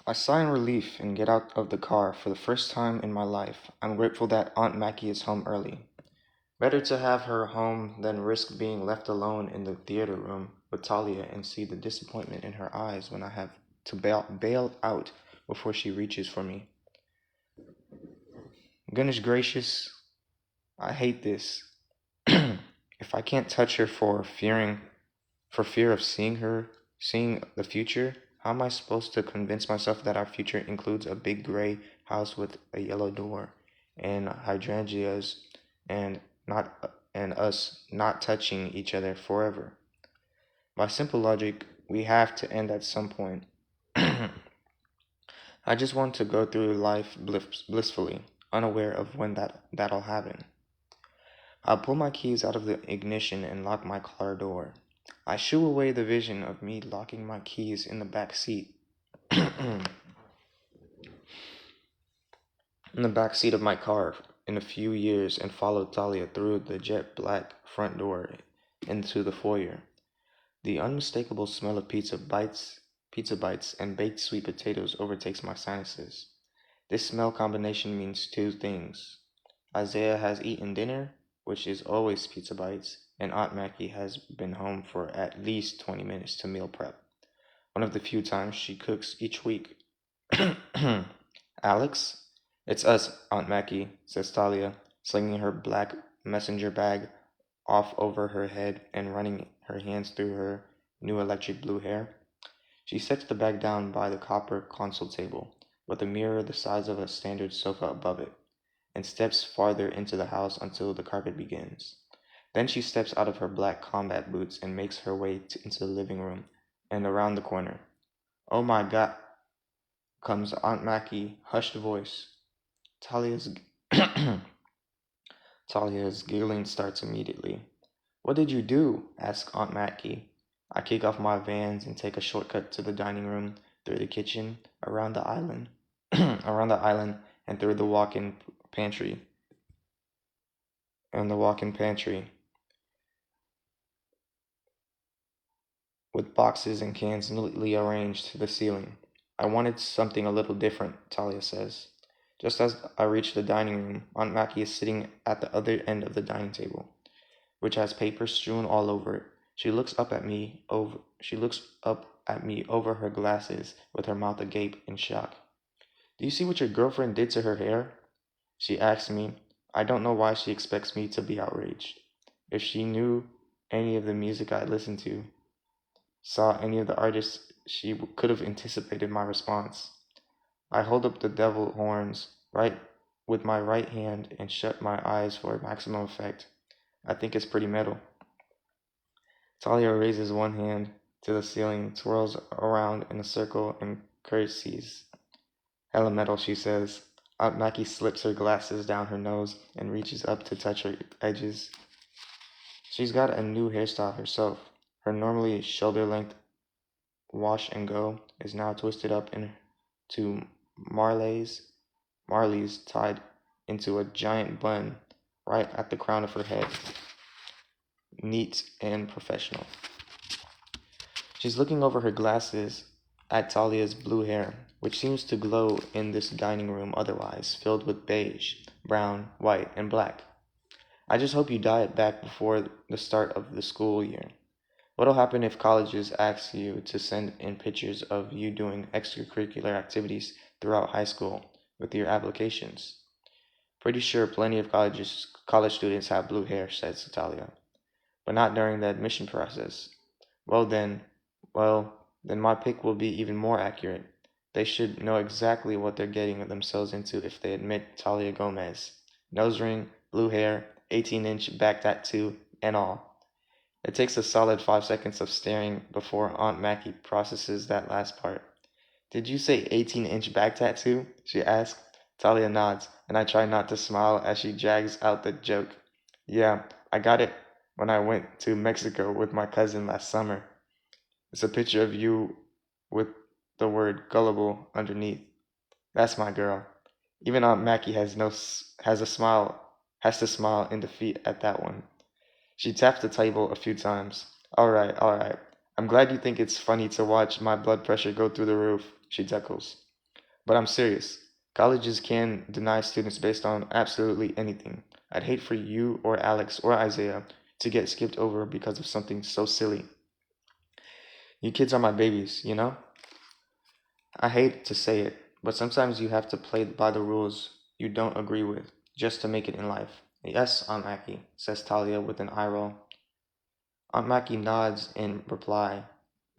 I sigh in relief and get out of the car for the first time in my life. I'm grateful that Aunt Mackie is home early. Better to have her home than risk being left alone in the theater room with Talia and see the disappointment in her eyes when I have to bail out before she reaches for me. Goodness gracious, I hate this. If I can't touch her for fear of seeing the future, how am I supposed to convince myself that our future includes a big gray house with a yellow door and hydrangeas and not and us not touching each other forever? By simple logic, we have to end at some point. I just want to go through life blissfully, unaware of when that'll happen. I'll pull my keys out of the ignition and lock my car door. I shoo away the vision of me locking my keys in the back seat. In the back seat of my car in a few years and follow Talia through the jet black front door into the foyer. The unmistakable smell of pizza bites, and baked sweet potatoes overtakes my sinuses. This smell combination means two things. Isaiah has eaten dinner, which is always pizza bites, and Aunt Mackie has been home for at least 20 minutes to meal prep. One of the few times she cooks each week. Alex? It's us, Aunt Mackie, says Talia, slinging her black messenger bag off over her head and running her hands through her new electric blue hair. She sets the bag down by the copper console table, with a mirror the size of a standard sofa above it, and steps farther into the house until the carpet begins. Then she steps out of her black combat boots and makes her way into the living room and around the corner. Oh my God, comes Aunt Mackie, hushed voice. Talia's Talia's giggling starts immediately. What did you do? Asks Aunt Mackie. I kick off my Vans and take a shortcut to the dining room, through the kitchen, around the island, and through pantry, the walk-in pantry, with boxes and cans neatly arranged to the ceiling. I wanted something a little different, Talia says. Just as I reach the dining room, Aunt Mackie is sitting at the other end of the dining table, which has paper strewn all over it. She looks up at me over her glasses with her mouth agape in shock. Do you see what your girlfriend did to her hair? She asks me. I don't know why she expects me to be outraged. If she knew any of the music I listened to, saw any of the artists, she could have anticipated my response. I hold up the devil horns right with my right hand and shut my eyes for maximum effect. I think it's pretty metal. Talia raises one hand to the ceiling, twirls around in a circle, and curtsies. Hella metal, she says. Aunt Mackie slips her glasses down her nose and reaches up to touch her edges. She's got a new hairstyle herself. Her normally shoulder-length wash and go is now twisted up into Marley's tied into a giant bun right at the crown of her head. Neat and professional. She's looking over her glasses at Talia's blue hair, which seems to glow in this dining room otherwise filled with beige, brown, white, and black. I just hope you dye it back before the start of the school year. What'll happen if colleges ask you to send in pictures of you doing extracurricular activities throughout high school with your applications? Pretty sure plenty of college students have blue hair, says Talia, but not during the admission process. Well then, then my pick will be even more accurate. They should know exactly what they're getting themselves into if they admit Talia Gomez. Nose ring, blue hair, 18-inch back tattoo, and all. It takes a solid 5 seconds of staring before Aunt Mackie processes that last part. Did you say 18-inch back tattoo? She asks. Talia nods, and I try not to smile as she drags out the joke. Yeah, I got it when I went to Mexico with my cousin last summer. It's a picture of you with the word gullible underneath. That's my girl. Even Aunt Mackie has to smile in defeat at that one. She taps the table a few times. All right, all right. I'm glad you think it's funny to watch my blood pressure go through the roof, she chuckles. But I'm serious. Colleges can deny students based on absolutely anything. I'd hate for you or Alex or Isaiah to get skipped over because of something so silly. You kids are my babies, you know? I hate to say it, but sometimes you have to play by the rules you don't agree with just to make it in life. Yes, Aunt Mackie, says Talia with an eye roll. Aunt Mackie nods in reply,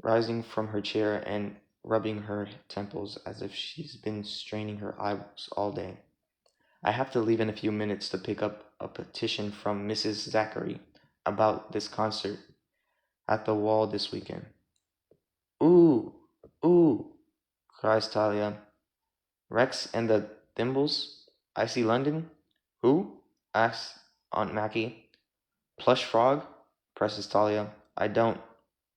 rising from her chair and rubbing her temples as if she's been straining her eyeballs all day. I have to leave in a few minutes to pick up a petition from Mrs. Zachary about this concert at the wall this weekend. Ooh, ooh, cries Talia. Rex and the Thimbles? I see London? Who? Asks Aunt Mackie. Plush Frog? Presses Talia. I don't.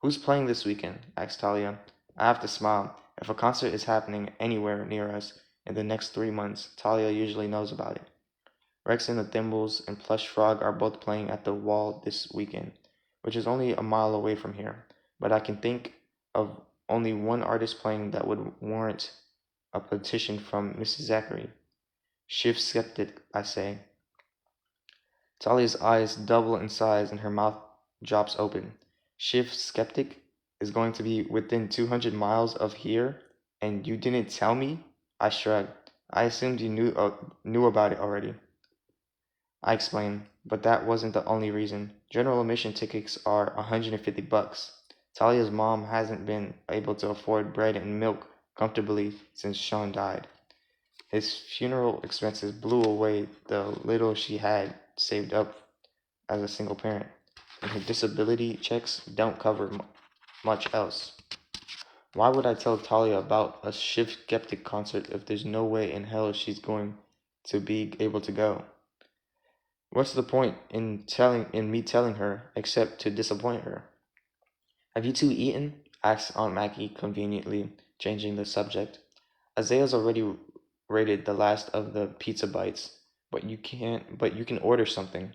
Who's playing this weekend? Asks Talia. I have to smile. If a concert is happening anywhere near us in the next 3 months, Talia usually knows about it. Rex and the Thimbles and Plush Frog are both playing at the Wall this weekend, which is only a mile away from here, but I can think of only one artist playing that would warrant a petition from Mrs. Zachary. Shift skeptic, I say. Talia's eyes double in size and her mouth drops open. Shift skeptic is going to be within 200 miles of here, and you didn't tell me? I shrugged. I assumed you knew about it already. I explained, but that wasn't the only reason. General admission tickets are $150. Talia's mom hasn't been able to afford bread and milk comfortably since Sean died. His funeral expenses blew away the little she had saved up as a single parent, and her disability checks don't cover much else. Why would I tell Talia about a Shiv Skeptic concert if there's no way in hell she's going to be able to go? What's the point in me telling her except to disappoint her? Have you two eaten? Asks Aunt Maggie conveniently, changing the subject. Isaiah's already rated the last of the pizza bites, but you can order something.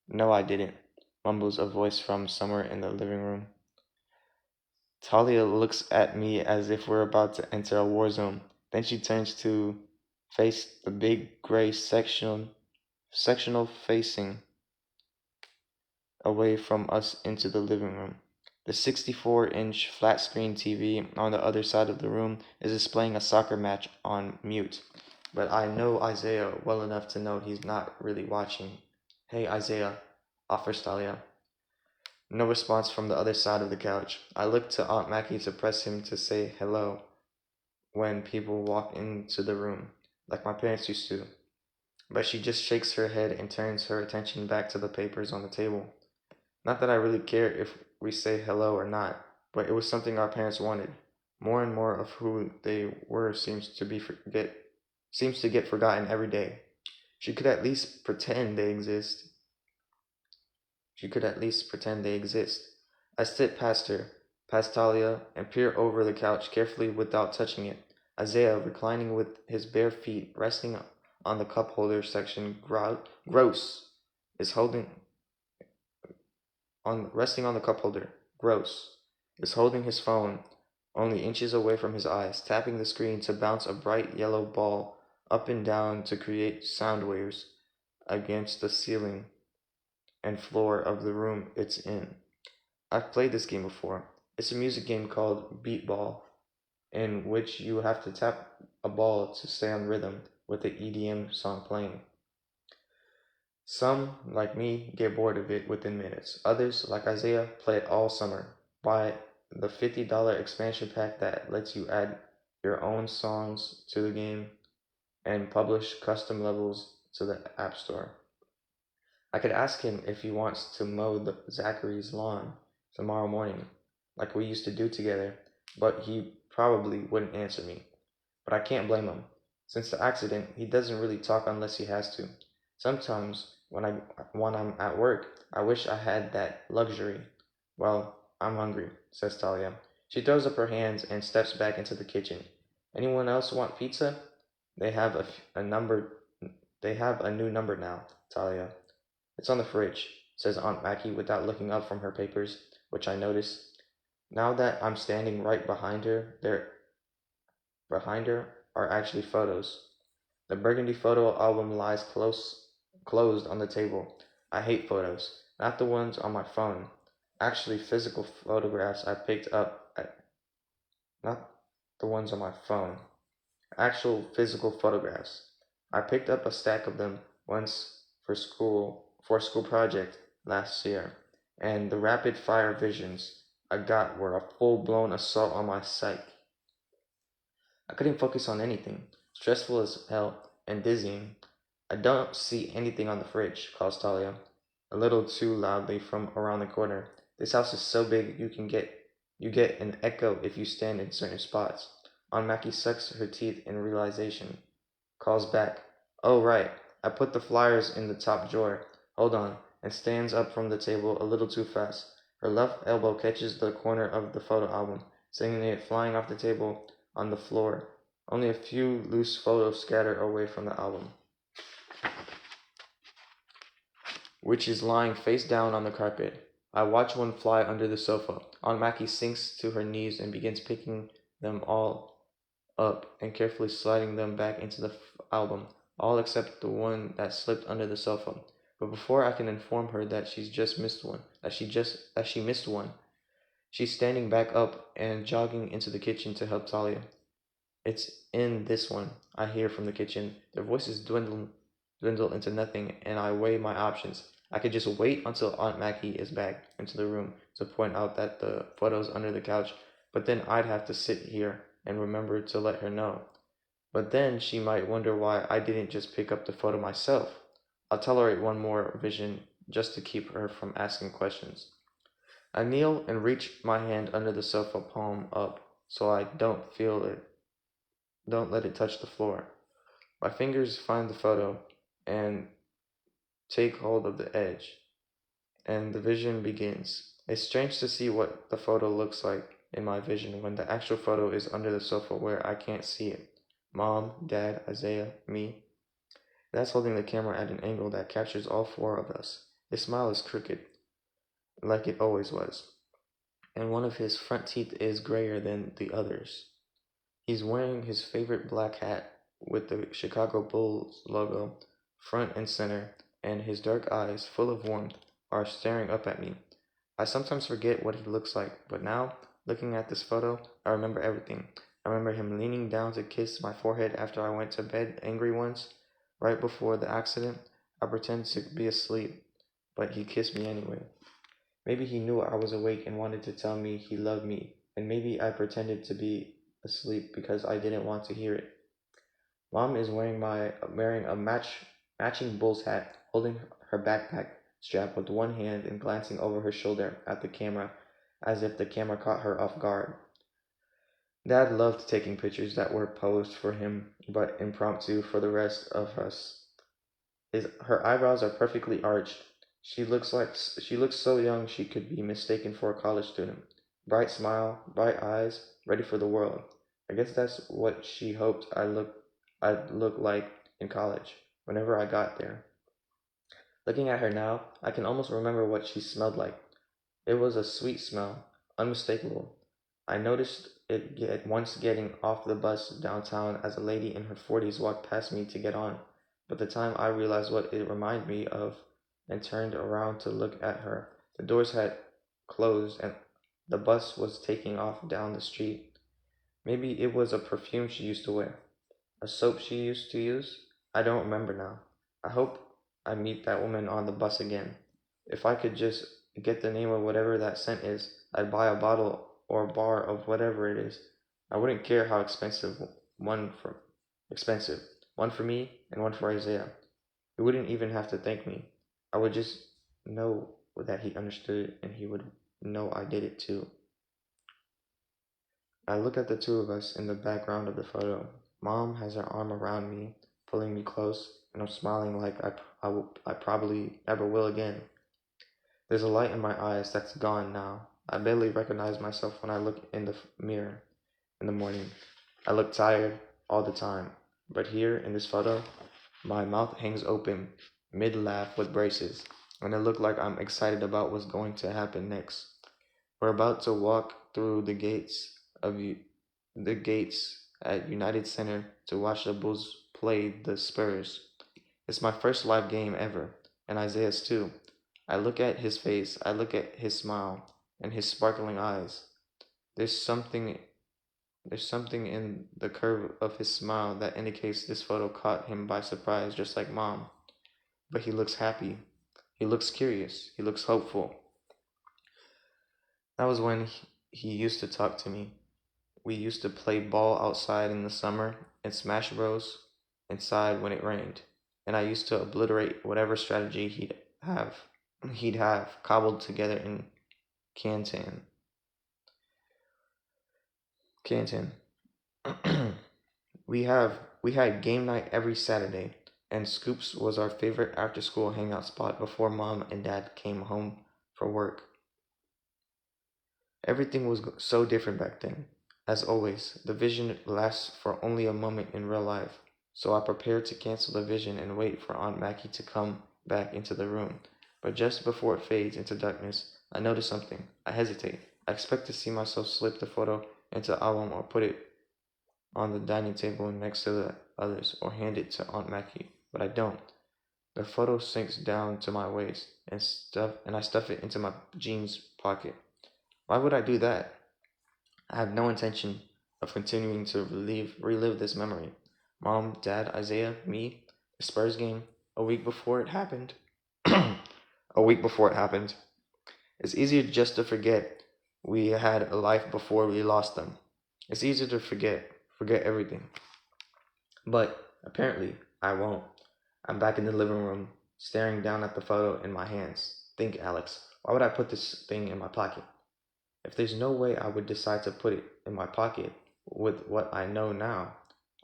No, I didn't, mumbles a voice from somewhere in the living room. Talia looks at me as if we're about to enter a war zone. Then she turns to face the big gray sectional facing away from us into the living room. The 64-inch flat screen TV on the other side of the room is displaying a soccer match on mute, but I know Isaiah well enough to know he's not really watching. Hey, Isaiah, offers Talia. No response from the other side of the couch. I look to Aunt Mackie to press him to say hello when people walk into the room, like my parents used to, but she just shakes her head and turns her attention back to the papers on the table. Not that I really care if we say hello or not, but it was something our parents wanted. More and more of who they were seems to get forgotten every day. She could at least pretend they exist. She could at least pretend they exist. I step past her, past Talia, and peer over the couch carefully without touching it. Isaiah, reclining with his bare feet resting on the cup holder section, gross, is holding on resting on the cup holder. Gross is holding his phone only inches away from his eyes, tapping the screen to bounce a bright yellow ball up and down to create sound waves against the ceiling and floor of the room it's in. I've played this game before. It's a music game called Beat Ball, in which you have to tap a ball to stay on rhythm with the EDM song playing. Some, like me, get bored of it within minutes. Others, like Isaiah, play it all summer. Buy the $50 expansion pack that lets you add your own songs to the game and publish custom levels to the App Store. I could ask him if he wants to mow Zachary's lawn tomorrow morning, like we used to do together, but he probably wouldn't answer me. But I can't blame him. Since the accident, he doesn't really talk unless he has to. Sometimes, when I'm at work, I wish I had that luxury. Well, I'm hungry, says Talia. She throws up her hands and steps back into the kitchen. Anyone else want pizza? They have a number. They have a new number now, Talia. It's on the fridge, says Aunt Mackie without looking up from her papers, which I notice. Now that I'm standing right behind her, are actually photos. The burgundy photo album lies closed on the table. I hate photos, not the ones on my phone. Actually, physical photographs I picked up, not the ones on my phone. Actual physical photographs. I picked up a stack of them once for a school project last year, and the rapid fire visions I got were a full blown assault on my psyche. I couldn't focus on anything. Stressful as hell and dizzying. I don't see anything on the fridge, calls Talia, a little too loudly from around the corner. This house is so big you get an echo if you stand in certain spots. Aunt Mackie sucks her teeth in realization. Calls back. Oh right, I put the flyers in the top drawer. Hold on, and stands up from the table a little too fast. Her left elbow catches the corner of the photo album, sending it flying off the table on the floor. Only a few loose photos scatter away from the album, which is lying face down on the carpet. I watch one fly under the sofa. Aunt Mackie sinks to her knees and begins picking them all up and carefully sliding them back into the album, all except the one that slipped under the sofa. But before I can inform her that she missed one, she's standing back up and jogging into the kitchen to help Talia. It's in this one, I hear from the kitchen. Their voices dwindle into nothing, and I weigh my options. I could just wait until Aunt Mackie is back into the room to point out that the photo's under the couch, but then I'd have to sit here and remember to let her know. But then she might wonder why I didn't just pick up the photo myself. I'll tolerate one more vision just to keep her from asking questions. I kneel and reach my hand under the sofa, palm up, so I don't let it touch the floor. My fingers find the photo and take hold of the edge, and the vision begins. It's strange to see what the photo looks like in my vision when the actual photo is under the sofa where I can't see it. Mom, Dad, Isaiah, me. Dad's holding the camera at an angle that captures all four of us. His smile is crooked, like it always was, and one of his front teeth is grayer than the others. He's wearing his favorite black hat with the Chicago Bulls logo front and center, and his dark eyes, full of warmth, are staring up at me. I sometimes forget what he looks like, but now, looking at this photo, I remember everything. I remember him leaning down to kiss my forehead after I went to bed angry once, right before the accident. I pretended to be asleep, but he kissed me anyway. Maybe he knew I was awake and wanted to tell me he loved me, and maybe I pretended to be asleep because I didn't want to hear it. Mom is wearing a matching Bulls hat, holding her backpack strap with one hand and glancing over her shoulder at the camera as if the camera caught her off guard. Dad loved taking pictures that were posed for him but impromptu for the rest of us. Her eyebrows are perfectly arched. She looks so young she could be mistaken for a college student. Bright smile, bright eyes, ready for the world. I guess that's what she hoped I'd look like in college, whenever I got there. Looking at her now, I can almost remember what she smelled like. It was a sweet smell, unmistakable. I noticed it once getting off the bus downtown as a lady in her 40s walked past me to get on, but the time I realized what it reminded me of and turned around to look at her, the doors had closed and the bus was taking off down the street. Maybe it was a perfume she used to wear. A soap she used to use? I don't remember now. I hope I meet that woman on the bus again. If I could just get the name of whatever that scent is, I'd buy a bottle or a bar of whatever it is. I wouldn't care how expensive. One for me and one for Isaiah. He wouldn't even have to thank me. I would just know that he understood and he would know I did it too. I look at the two of us in the background of the photo. Mom has her arm around me, pulling me close, and I'm smiling like I probably never will again. There's a light in my eyes that's gone now. I barely recognize myself when I look in the mirror in the morning. I look tired all the time, but here in this photo, my mouth hangs open, mid-laugh with braces, and I look like I'm excited about what's going to happen next. We're about to walk through the gates at United Center to watch the Bulls play the Spurs. It's my first live game ever, and Isaiah's too. I look at his face, I look at his smile, and his sparkling eyes. There's something there's something in the curve of his smile that indicates this photo caught him by surprise, just like mom. But he looks happy. He looks curious. He looks hopeful. That was when he used to talk to me. We used to play ball outside in the summer and Smash Bros. Inside when it rained. And I used to obliterate whatever strategy he'd have cobbled together in Canton. Canton. we had game night every Saturday, and Scoops was our favorite after school hangout spot before mom and dad came home for work. Everything was so different back then. As always, the vision lasts for only a moment in real life, so I prepared to cancel the vision and wait for Aunt Mackie to come back into the room. But just before it fades into darkness, I notice something. I hesitate. I expect to see myself slip the photo into the album or put it on the dining table next to the others or hand it to Aunt Mackie, but I don't. The photo sinks down to my waist and I stuff it into my jeans pocket. Why would I do that? I have no intention of continuing to relive this memory. Mom, Dad, Isaiah, me, the Spurs game, a week before it happened. A week before it happened. It's easier just to forget we had a life before we lost them. It's easier to forget everything. But apparently, I won't. I'm back in the living room, staring down at the photo in my hands. Think, Alex, why would I put this thing in my pocket? If there's no way I would decide to put it in my pocket with what I know now,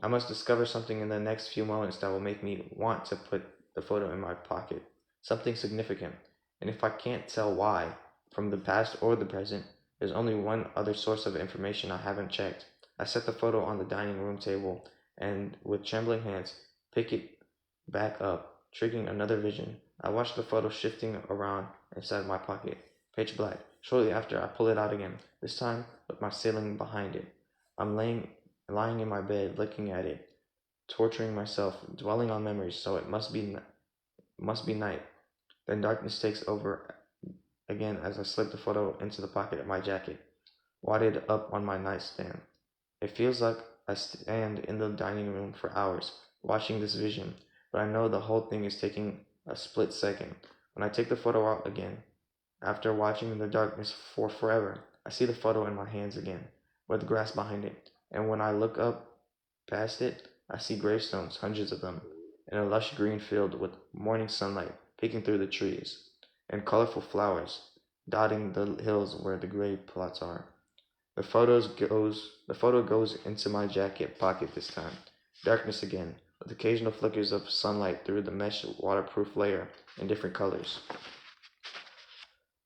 I must discover something in the next few moments that will make me want to put the photo in my pocket. Something significant. And if I can't tell why, from the past or the present, there's only one other source of information I haven't checked. I set the photo on the dining room table and, with trembling hands, pick it back up, triggering another vision. I watch the photo shifting around inside my pocket. Pitch black. Shortly after, I pull it out again, this time with my ceiling behind it. I'm lying in my bed, looking at it, torturing myself, dwelling on memories, so it must be night. Then darkness takes over again as I slip the photo into the pocket of my jacket, wadded up on my nightstand. It feels like I stand in the dining room for hours, watching this vision, but I know the whole thing is taking a split second. When I take the photo out again, after watching in the darkness for forever, I see the photo in my hands again, with grass behind it, and when I look up past it, I see gravestones, hundreds of them, in a lush green field with morning sunlight peeking through the trees, and colorful flowers dotting the hills where the grave plots are. The photo goes into my jacket pocket this time. Darkness again, with occasional flickers of sunlight through the mesh waterproof layer in different colors.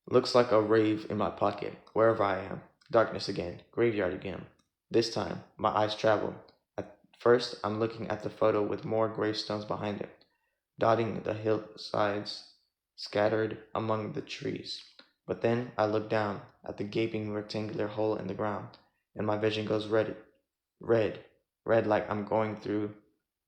Looks like a rave in my pocket, wherever I am. Darkness again, graveyard again. This time, my eyes travel. At first, I'm looking at the photo with more gravestones behind it, dotting the hillsides scattered among the trees. But then I look down at the gaping rectangular hole in the ground, and my vision goes red, red like I'm going through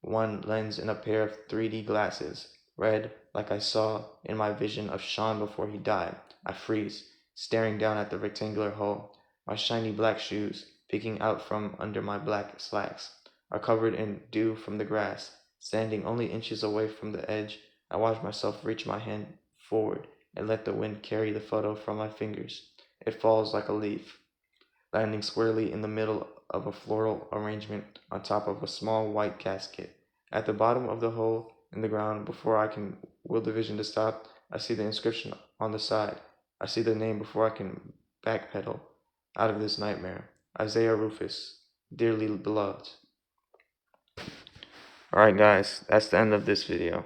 one lens in a pair of 3D glasses, red like I saw in my vision of Sean before he died. I freeze, staring down at the rectangular hole. My shiny black shoes, peeking out from under my black slacks, are covered in dew from the grass. Standing only inches away from the edge, I watch myself reach my hand forward and let the wind carry the photo from my fingers. It falls like a leaf, landing squarely in the middle of a floral arrangement on top of a small white casket. At the bottom of the hole in the ground, before I can will the vision to stop, I see the inscription on the side. I see the name before I can backpedal out of this nightmare. Isaiah Rufus, dearly beloved. Alright guys, that's the end of this video.